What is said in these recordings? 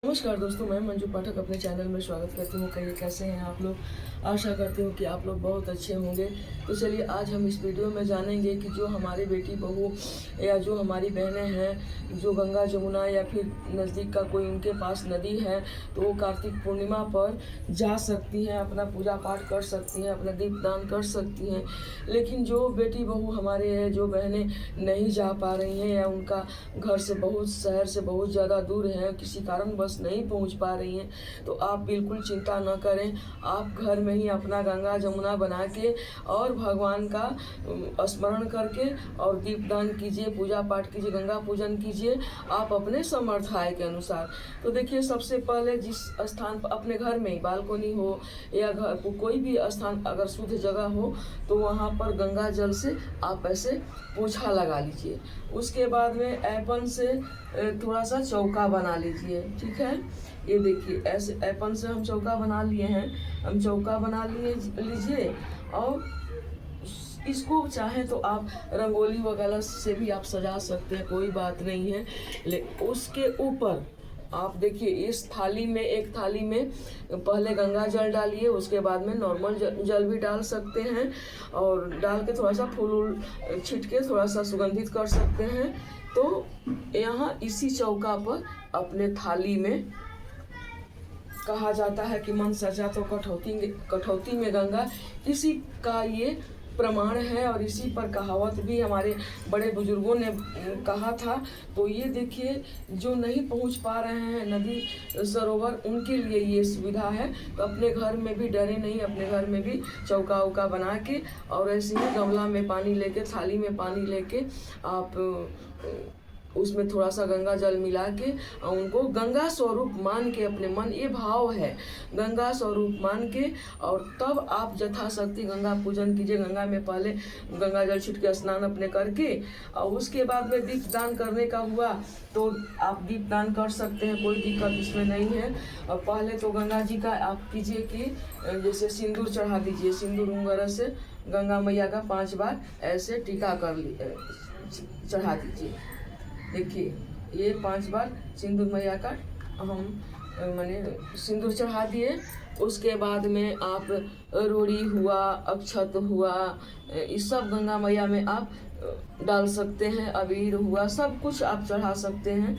नमस्कार दोस्तों, मैं मंजू पाठक अपने चैनल में स्वागत करती हूँ। कहिए कैसे हैं आप लोग। आशा करती हूँ कि आप लोग बहुत अच्छे होंगे। तो चलिए आज हम इस वीडियो में जानेंगे कि जो हमारी बेटी बहू या जो हमारी बहनें हैं जो गंगा जमुना या फिर नज़दीक का कोई उनके पास नदी है तो वो कार्तिक पूर्णिमा पर जा सकती हैं, अपना पूजा पाठ कर सकती हैं, अपना दीपदान कर सकती हैं। लेकिन जो बेटी बहू हमारे हैं, जो बहनें नहीं जा पा रही हैं या उनका घर से बहुत शहर से बहुत ज़्यादा दूर है, किसी कारणवश नहीं पहुंच पा रही हैं, तो आप बिल्कुल चिंता न करें। आप घर में ही अपना गंगा जमुना बना के और भगवान का स्मरण करके और दीपदान कीजिए, पूजा पाठ कीजिए, गंगा पूजन कीजिए आप अपने समर्थ आय के अनुसार। तो देखिए, सबसे पहले जिस स्थान पर अपने घर में बालकोनी हो या घर कोई भी स्थान अगर शुद्ध जगह हो तो वहाँ पर गंगा जल से आप ऐसे पोछा लगा लीजिए। उसके बाद में ऐपन से थोड़ा सा चौका बना लीजिए। ठीक है, ये देखिए ऐसे ऐपन से हम चौका बना लिए हैं। हम चौका बना लीजिए और इसको चाहे तो आप रंगोली वगैरह से भी आप सजा सकते हैं, कोई बात नहीं है। उसके ऊपर आप देखिए इस थाली में, एक थाली में पहले गंगा जल डालिए, उसके बाद में नॉर्मल जल भी डाल सकते हैं और डाल के थोड़ा सा फूल छिट के थोड़ा सा सुगंधित कर सकते हैं। तो यहाँ इसी चौका पर अपने थाली में, कहा जाता है कि मन सजा तो कठौती में गंगा, इसी का ये प्रमाण है और इसी पर कहावत भी हमारे बड़े बुजुर्गों ने कहा था। तो ये देखिए, जो नहीं पहुंच पा रहे हैं नदी सरोवर, उनके लिए ये सुविधा है। तो अपने घर में भी डरे नहीं, अपने घर में भी चौका उका बना के और ऐसे ही गमला में पानी लेके, थाली में पानी लेके आप उसमें थोड़ा सा गंगा जल मिला के और उनको गंगा स्वरूप मान के, अपने मन, ये भाव है गंगा स्वरूप मान के, और तब आप यथाशक्ति गंगा पूजन कीजिए। गंगा में पहले गंगा जल छिट के स्नान अपने करके और उसके बाद में दीपदान करने का हुआ तो आप दीपदान कर सकते हैं, कोई दिक्कत इसमें नहीं है। और पहले तो गंगा जी का आप कीजिए कि जैसे सिंदूर चढ़ा दीजिए, सिंदूर उंगरा से गंगा मैया का 5 बार ऐसे टीका चढ़ा दीजिए। देखिए ये 5 बार सिंदूर मैया का हम माने सिंदूर चढ़ा दिए। उसके बाद में आप रोड़ी हुआ, अक्षत हुआ, इस सब गंगा मैया में आप डाल सकते हैं। अबीर हुआ, सब कुछ आप चढ़ा सकते हैं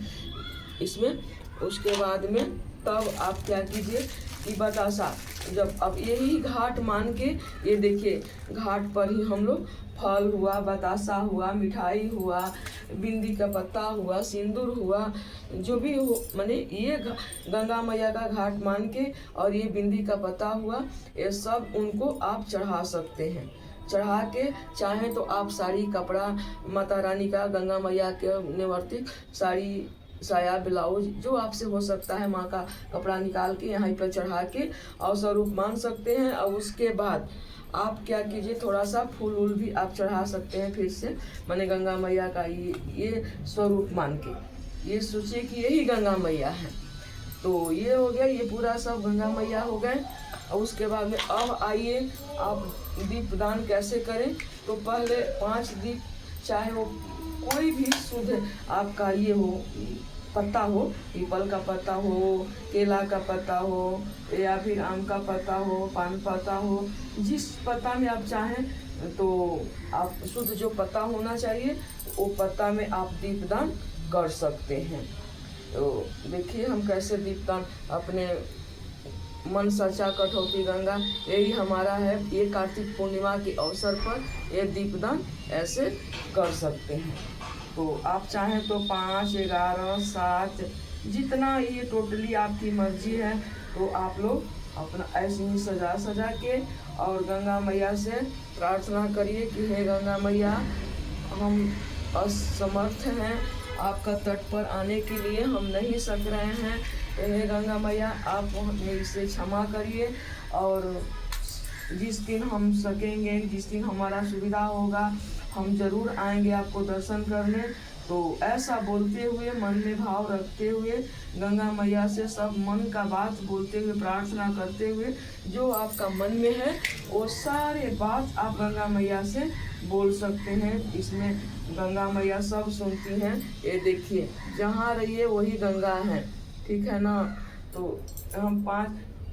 इसमें। उसके बाद में तब आप क्या कीजिए कि बतासा, जब अब यही घाट मान के, ये देखिए घाट पर ही हम लोग फल हुआ, बतासा हुआ, मिठाई हुआ, बिंदी का पत्ता हुआ, सिंदूर हुआ, जो भी हो, माने ये गंगा मैया का घाट मान के और ये बिंदी का पत्ता हुआ, ये सब उनको आप चढ़ा सकते हैं। चढ़ा के चाहे तो आप साड़ी, कपड़ा, माता रानी का, गंगा मैया के निवर्तिक साड़ी, साया, ब्लाउज जो आपसे हो सकता है, माँ का कपड़ा निकाल के यहाँ पर चढ़ा के और स्वरूप मान सकते हैं। और उसके बाद आप क्या कीजिए, थोड़ा सा फूल वूल भी आप चढ़ा सकते हैं फिर से, माने गंगा मैया का ये स्वरूप मान के, ये सोचिए कि यही गंगा मैया है। तो ये हो गया, ये पूरा सब गंगा मैया हो गए। और उसके बाद में अब आइए आप दीपदान कैसे करें। तो पहले 5 दीप, चाहे वो कोई भी शुद्ध आपका ये हो, पत्ता हो, पीपल का पत्ता हो, केला का पत्ता हो या फिर आम का पत्ता हो, पान पत्ता हो, जिस पत्ता में आप चाहें तो आप शुद्ध जो पत्ता होना चाहिए वो पत्ता में आप दीपदान कर सकते हैं। तो देखिए हम कैसे दीपदान अपने मन सचा कठौती गंगा, यही हमारा है। ये कार्तिक पूर्णिमा के अवसर पर ये दीपदान ऐसे कर सकते हैं। तो आप चाहें तो 5, 11, 7 जितना ये टोटली आपकी मर्जी है, तो आप लोग अपना ऐसे ही सजा के और गंगा मैया से प्रार्थना करिए कि हे गंगा मैया, हम असमर्थ हैं, आपका तट पर आने के लिए हम नहीं सक रहे हैं। हे गंगा मैया, आप मेरे से क्षमा करिए और जिस दिन हम सकेंगे, जिस दिन हमारा सुविधा होगा, हम जरूर आएंगे आपको दर्शन करने। तो ऐसा बोलते हुए, मन में भाव रखते हुए, गंगा मैया से सब मन का बात बोलते हुए, प्रार्थना करते हुए, जो आपका मन में है वो सारे बात आप गंगा मैया से बोल सकते हैं। इसमें गंगा मैया सब सुनती हैं। ये देखिए, जहाँ रहिए वही गंगा है। ठीक है ना। तो हम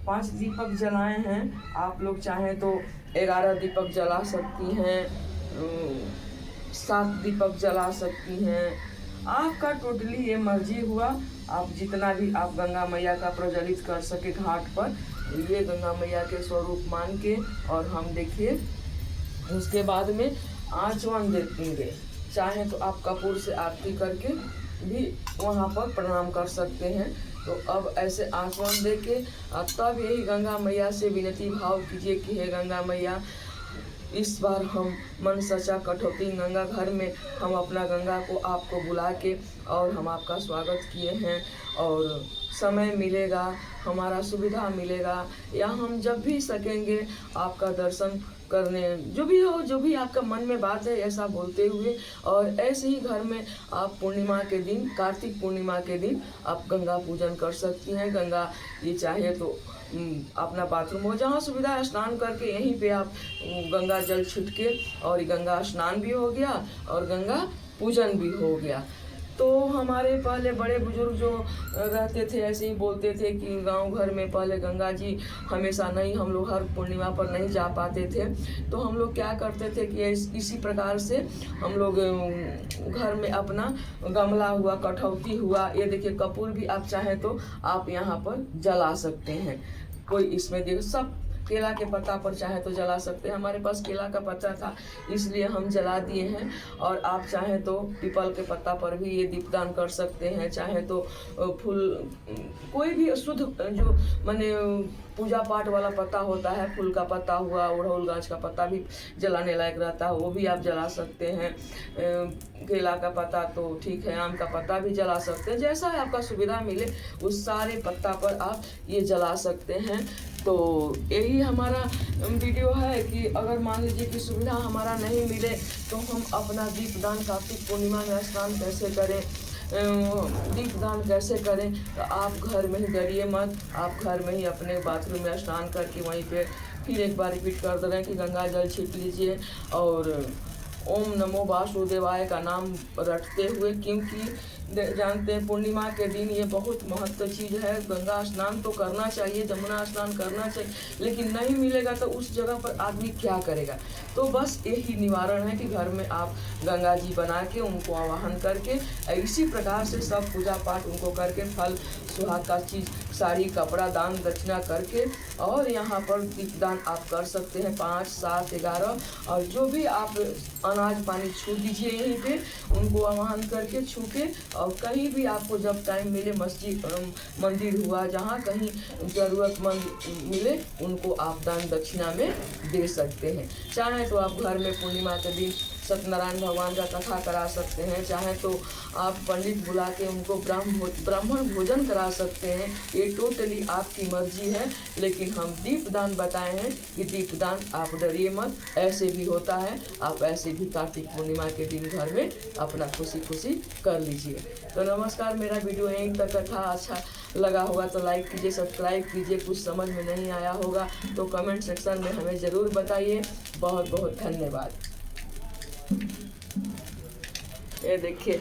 पाँच दीपक जलाए हैं। आप लोग चाहें तो 11 दीपक जला सकती हैं, 7 दीपक जला सकती हैं। आपका टोटली ये मर्जी हुआ। आप जितना भी आप गंगा मैया का प्रज्वलित कर सके घाट पर, ये गंगा मैया के स्वरूप मान के। और हम देखिए उसके बाद में आचमन देंगे। चाहे तो आप कपूर से आरती करके भी वहाँ पर प्रणाम कर सकते हैं। तो अब ऐसे आचमन दे के तब यही गंगा मैया से विनती भाव कीजिए कि हे गंगा मैया, इस बार हम मन सचा कठौती गंगा घर में हम अपना गंगा को आपको बुला के और हम आपका स्वागत किए हैं। और समय मिलेगा, हमारा सुविधा मिलेगा, या हम जब भी सकेंगे आपका दर्शन करने, जो भी हो, जो भी आपका मन में बात है, ऐसा बोलते हुए। और ऐसे ही घर में आप पूर्णिमा के दिन, कार्तिक पूर्णिमा के दिन आप गंगा पूजन कर सकती हैं। गंगा ये चाहे तो अपना बाथरूम हो, जहाँ सुविधा, स्नान करके यहीं पे आप गंगा जल छिड़के और गंगा स्नान भी हो गया और गंगा पूजन भी हो गया। तो हमारे पहले बड़े बुजुर्ग जो रहते थे ऐसे ही बोलते थे कि गांव घर में पहले गंगा जी हमेशा नहीं, हम लोग हर पूर्णिमा पर नहीं जा पाते थे। तो हम लोग क्या करते थे कि इसी प्रकार से हम लोग घर में अपना गमला हुआ, कठौती हुआ, ये देखिए कपूर भी आप चाहें तो आप यहाँ पर जला सकते हैं। कोई इसमें देखो सब केला के पत्ता पर चाहे तो जला सकते हैं। हमारे पास केला का पत्ता था इसलिए हम जला दिए हैं। और आप चाहें तो पीपल के पत्ता पर भी ये दीपदान कर सकते हैं। चाहे तो फूल, कोई भी शुद्ध जो माने पूजा पाठ वाला पत्ता होता है, फूल का पत्ता हुआ, उड़हुल गाछ का पत्ता भी जलाने लायक रहता है, वो भी आप जला सकते हैं। केला का पत्ता तो ठीक है, आम का पत्ता भी जला सकते हैं, जैसा आपका सुविधा मिले उस सारे पत्ता पर आप ये जला सकते हैं। तो यही हमारा वीडियो है कि अगर मान लीजिए कि सुविधा हमारा नहीं मिले तो हम अपना दीपदान कार्तिक पूर्णिमा में स्नान कैसे करें, दीपदान कैसे करें। तो आप घर में ही डरिए मत, आप घर में ही अपने बाथरूम में स्नान करके वहीं पे फिर एक बार रिपीट कर दे रहे हैं कि गंगा जल छिड़क लीजिए और ओम नमो वासुदेवाय का नाम रटते हुए, क्योंकि जानते हैं पूर्णिमा के दिन ये बहुत महत्व चीज़ है। गंगा स्नान तो करना चाहिए, जमुना स्नान करना चाहिए, लेकिन नहीं मिलेगा तो उस जगह पर आदमी क्या करेगा। तो बस यही निवारण है कि घर में आप गंगा जी बना के उनको आवाहन करके इसी प्रकार से सब पूजा पाठ उनको करके फल सुहाग का चीज़, साड़ी, कपड़ा दान दक्षिणा करके और यहाँ पर दीपदान आप कर सकते हैं 5, 7, 11। और जो भी आप अनाज पानी छू दीजिए यहीं पे, उनको आवाहन करके छू के। और कहीं भी आपको जब टाइम मिले, मस्जिद मंदिर हुआ, जहाँ कहीं ज़रूरतमंद मिले उनको आप दान दक्षिणा में दे सकते हैं। चाहे तो आप घर में पूर्णिमा के दिन सत्यनारायण भगवान का कथा करा सकते हैं, चाहे तो आप पंडित बुला के उनको ब्राह्मण भोजन करा सकते हैं। ये टोटली आपकी मर्जी है, लेकिन हम दीपदान बताए हैं कि दीपदान आप डरिए मत, ऐसे भी होता है। आप ऐसे भी कार्तिक पूर्णिमा के दिन घर में अपना खुशी खुशी कर लीजिए। तो नमस्कार, मेरा वीडियो यहीं तक था। अच्छा लगा होगा तो लाइक कीजिए, सब्सक्राइब कीजिए। कुछ समझ में नहीं आया होगा तो कमेंट सेक्शन में हमें ज़रूर बताइए। बहुत बहुत धन्यवाद। ये देखिए